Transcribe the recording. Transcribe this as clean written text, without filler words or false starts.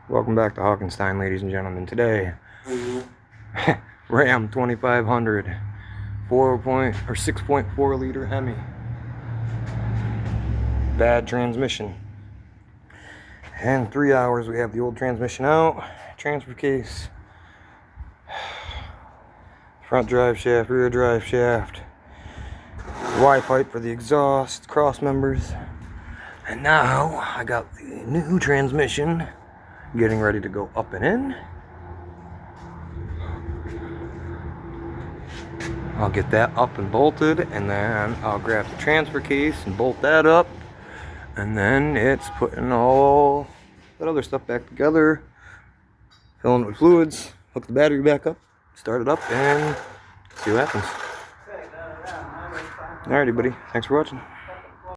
Welcome back to Hawkenstein, ladies and gentlemen. Today, Ram 2500, 6.4 liter Hemi. Bad transmission. In 3 hours, we have the old transmission out, transfer case, front drive shaft, rear drive shaft, Y pipe for the exhaust, cross members, and now I got the new transmission getting ready to go up and in. I'll get that up and bolted, and then I'll grab the transfer case and bolt that up, and then it's putting all that other stuff back together, filling it with fluids, hook the battery back up, start it up, and see what happens. Alrighty, buddy. Thanks for watching.